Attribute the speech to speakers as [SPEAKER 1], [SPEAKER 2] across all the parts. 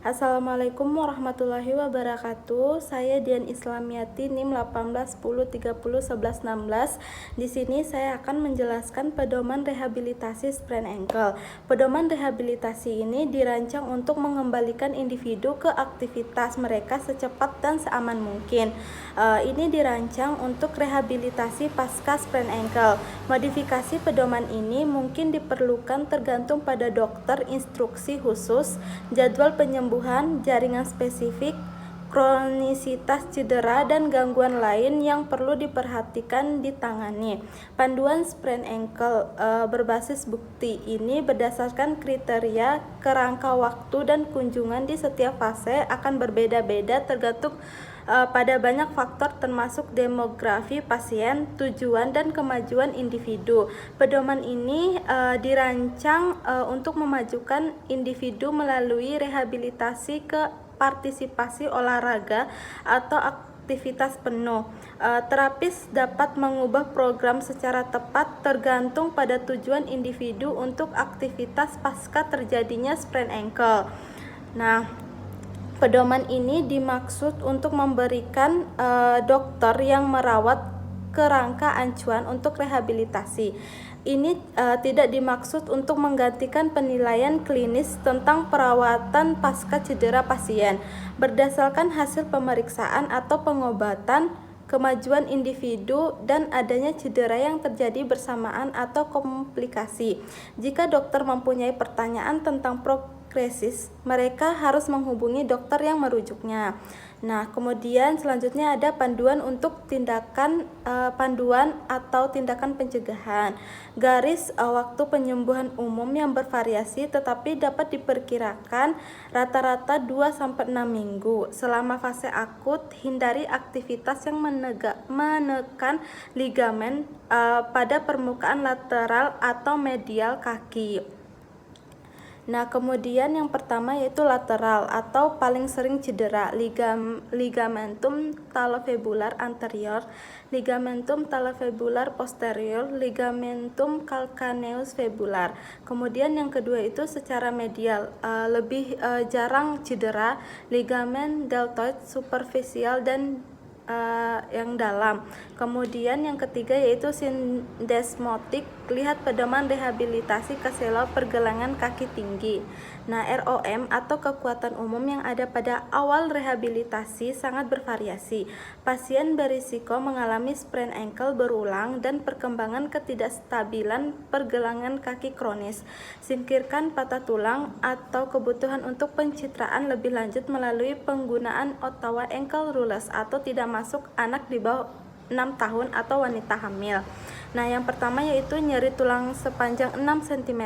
[SPEAKER 1] Assalamualaikum warahmatullahi wabarakatuh. Saya Dian Islamiati NIM 18 10 30 11 16. Di sini saya akan menjelaskan pedoman rehabilitasi sprain ankle. Pedoman rehabilitasi ini dirancang untuk mengembalikan individu ke aktivitas mereka secepat dan seaman mungkin. Ini dirancang untuk rehabilitasi pasca sprain ankle. Modifikasi pedoman ini mungkin diperlukan tergantung pada dokter, instruksi khusus, jadwal penyembuhan, jaringan spesifik, kronisitas cedera, dan gangguan lain yang perlu diperhatikan ditangani. Panduan sprain ankle berbasis bukti ini berdasarkan kriteria, kerangka waktu, dan kunjungan di setiap fase akan berbeda-beda tergantung pada banyak faktor termasuk demografi pasien, tujuan, dan kemajuan individu. Pedoman ini dirancang untuk memajukan individu melalui rehabilitasi ke partisipasi olahraga atau aktivitas penuh. Terapis dapat mengubah program secara tepat tergantung pada tujuan individu untuk aktivitas pasca terjadinya sprain ankle. Pedoman ini dimaksud untuk memberikan dokter yang merawat kerangka acuan untuk rehabilitasi. Ini tidak dimaksud untuk menggantikan penilaian klinis tentang perawatan pasca cedera pasien. Berdasarkan hasil pemeriksaan atau pengobatan, kemajuan individu, dan adanya cedera yang terjadi bersamaan atau komplikasi. Jika dokter mempunyai pertanyaan tentang progresis, mereka harus menghubungi dokter yang merujuknya. Kemudian selanjutnya ada panduan untuk panduan atau tindakan pencegahan. Garis waktu penyembuhan umum yang bervariasi tetapi dapat diperkirakan rata-rata 2-6 minggu. Selama fase akut, hindari aktivitas yang menekan ligamen pada permukaan lateral atau medial kaki. Kemudian yang pertama yaitu lateral atau paling sering cedera, ligamentum talofibular anterior, ligamentum talofibular posterior, ligamentum calcaneus fibular. Kemudian yang kedua itu secara medial, lebih jarang cedera, ligamen deltoid superficial dan yang dalam. Kemudian yang ketiga yaitu syndesmotik. Lihat pedoman rehabilitasi keselau pergelangan kaki tinggi. ROM atau kekuatan umum yang ada pada awal rehabilitasi sangat bervariasi. Pasien berisiko mengalami sprain ankle berulang dan perkembangan ketidakstabilan pergelangan kaki kronis. Singkirkan patah tulang atau kebutuhan untuk pencitraan lebih lanjut melalui penggunaan Ottawa ankle rulers atau tidak masuk anak di bawah 6 tahun atau wanita hamil. Yang pertama yaitu nyeri tulang sepanjang 6 cm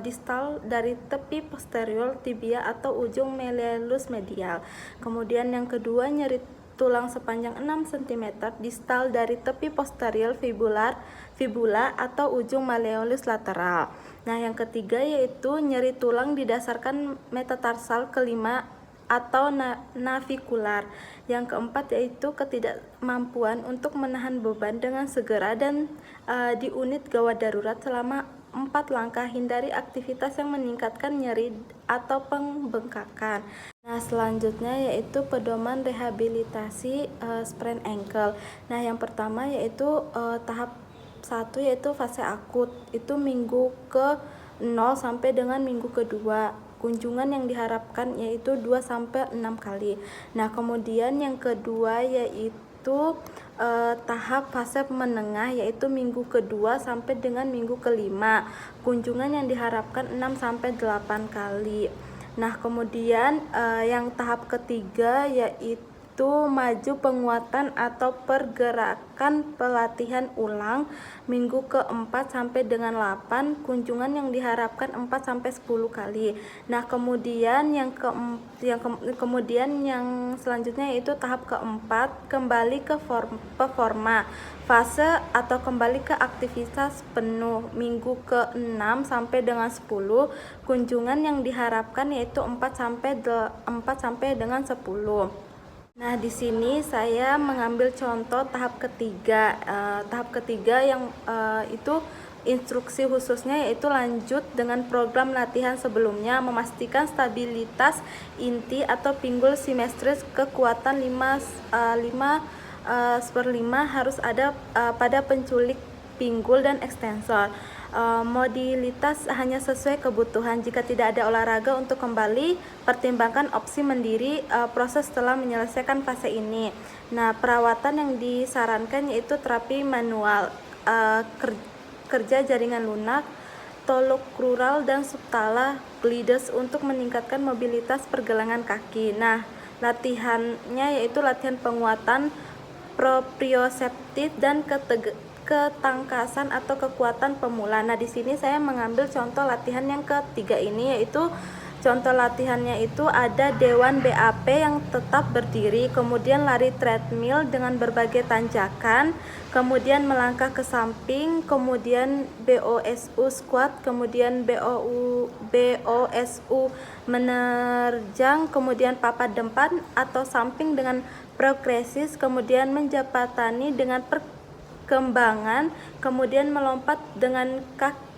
[SPEAKER 1] distal dari tepi posterior tibia atau ujung malleolus medial. Kemudian yang kedua nyeri tulang sepanjang 6 cm distal dari tepi posterior fibula atau ujung malleolus lateral. Yang ketiga yaitu nyeri tulang didasarkan metatarsal kelima atau navikular. Yang keempat yaitu ketidakmampuan untuk menahan beban dengan segera dan di unit gawat darurat selama 4 langkah. Hindari aktivitas yang meningkatkan nyeri atau pembengkakan. Selanjutnya yaitu pedoman rehabilitasi sprain ankle. Yang pertama yaitu tahap 1 yaitu fase akut, itu minggu ke 0 sampai dengan minggu kedua. Kunjungan yang diharapkan yaitu 2-6 kali. Kemudian yang kedua yaitu tahap fase menengah, yaitu minggu kedua sampai dengan minggu kelima. Kunjungan yang diharapkan 6-8 kali. Kemudian yang tahap ketiga yaitu maju penguatan atau pergerakan pelatihan ulang minggu ke-4 sampai dengan 8, kunjungan yang diharapkan 4-10 kali. Kemudian kemudian yang selanjutnya yaitu tahap keempat, kembali ke performa fase atau kembali ke aktivitas penuh minggu ke-6 sampai dengan 10, kunjungan yang diharapkan yaitu 4 sampai dengan 10. Di sini saya mengambil contoh tahap ketiga. Tahap ketiga yang itu instruksi khususnya yaitu lanjut dengan program latihan sebelumnya, memastikan stabilitas inti atau pinggul simetris, kekuatan 5/5 harus ada pada penculik pinggul dan ekstensor. Modalitas hanya sesuai kebutuhan. Jika tidak ada olahraga untuk kembali, pertimbangkan opsi mendiri proses setelah menyelesaikan fase ini. Nah, perawatan yang disarankan yaitu terapi manual, kerja jaringan lunak, tolokrural dan subtalar gliders untuk meningkatkan mobilitas pergelangan kaki. Nah, latihannya yaitu latihan penguatan proprioseptif dan ketangkasan atau kekuatan pemula. Nah, di sini saya mengambil contoh latihan yang ketiga ini, yaitu contoh latihannya itu ada dewan BAP yang tetap berdiri, kemudian lari treadmill dengan berbagai tanjakan, kemudian melangkah ke samping, kemudian BOSU squat, kemudian BOSU menerjang, kemudian papat depan atau samping dengan progresis, kemudian menjembatani dengan perkembangan, kemudian melompat dengan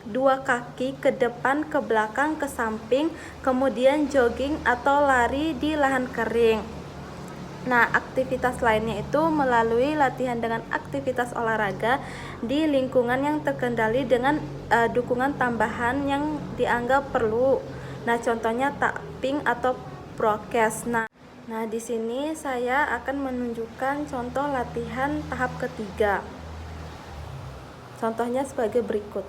[SPEAKER 1] dua kaki ke depan, ke belakang, ke samping, kemudian jogging atau lari di lahan kering. Nah, aktivitas lainnya itu melalui latihan dengan aktivitas olahraga di lingkungan yang terkendali dengan dukungan tambahan yang dianggap perlu. Nah, contohnya tapping atau prokes. Nah, di sini saya akan menunjukkan contoh latihan tahap ketiga. Contohnya sebagai berikut.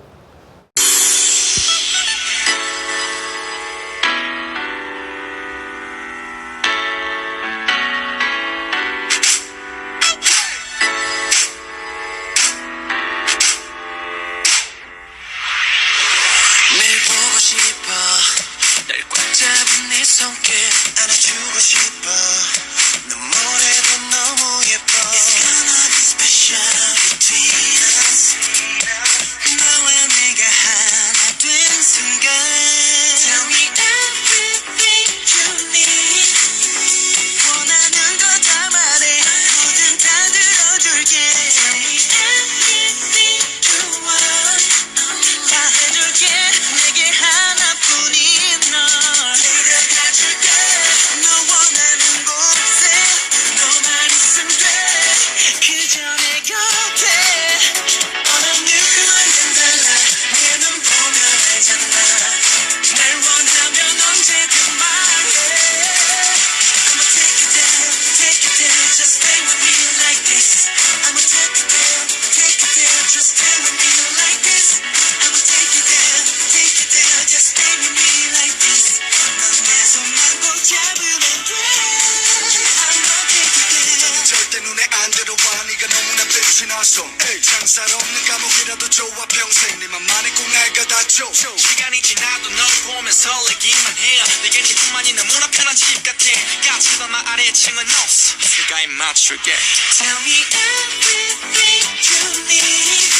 [SPEAKER 2] 상살 없는 감옥이라도 좋아 평생 네 맘만의 꿈날 가다줘 시간이 지나도 널 보면 설레기만 해 내겐 이뿐만이 너무나 편한 집 같아 까칠한 말 아래층은 없어 내가 입 맞출게 Tell me everything you need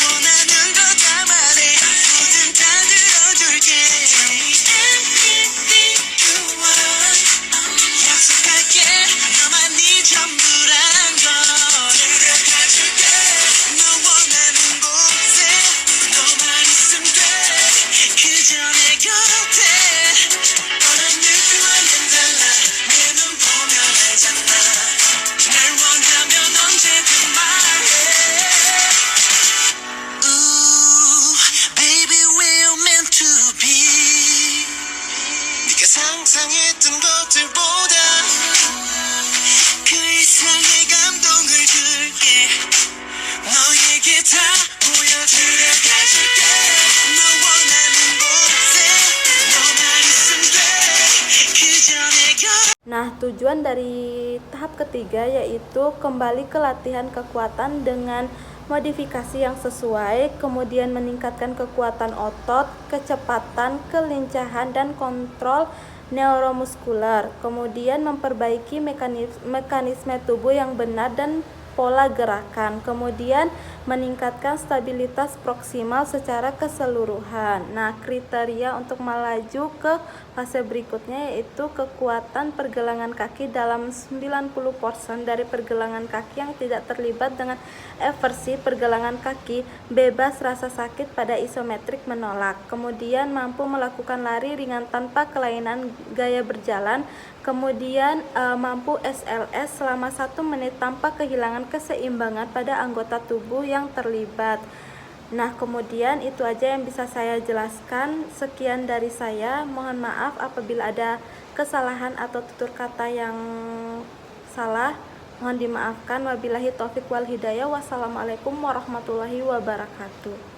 [SPEAKER 2] 원하는 거 다 말해 뭐든 다 들어줄게 Tell me everything you want 약속할게 너만이 전부란 걸 들어가줄게 너 원하는 곳에 너만 있으면 돼 그저 내 곁에 너란 느낌과는 달라 내 눈 보면 알잖아 날 원하면 언제든 말해 Ooh, baby we're meant to be 네가 상상했던 것들보다 그 이상의 감동을 줄게 너에게 다 보여주려 가줄게 너 원하는 곳에 너만 있으면 돼 그저 내 곁
[SPEAKER 1] Nah, tujuan dari tahap ketiga yaitu kembali ke latihan kekuatan dengan modifikasi yang sesuai, kemudian meningkatkan kekuatan otot, kecepatan, kelincahan, dan kontrol neuromuskuler, kemudian memperbaiki mekanisme tubuh yang benar dan pola gerakan. Kemudian meningkatkan stabilitas proksimal secara keseluruhan. Nah, kriteria untuk melaju ke fase berikutnya yaitu kekuatan pergelangan kaki dalam 90% dari pergelangan kaki yang tidak terlibat dengan eversi pergelangan kaki, bebas rasa sakit pada isometrik menolak. Kemudian mampu melakukan lari ringan tanpa kelainan gaya berjalan. Kemudian mampu SLS selama 1 menit tanpa kehilangan keseimbangan pada anggota tubuh yang terlibat. Nah, kemudian itu aja yang bisa saya jelaskan. Sekian dari saya. Mohon maaf apabila ada kesalahan atau tutur kata yang salah. Mohon dimaafkan. Wabillahi taufik wal hidayah. Wassalamualaikum warahmatullahi wabarakatuh.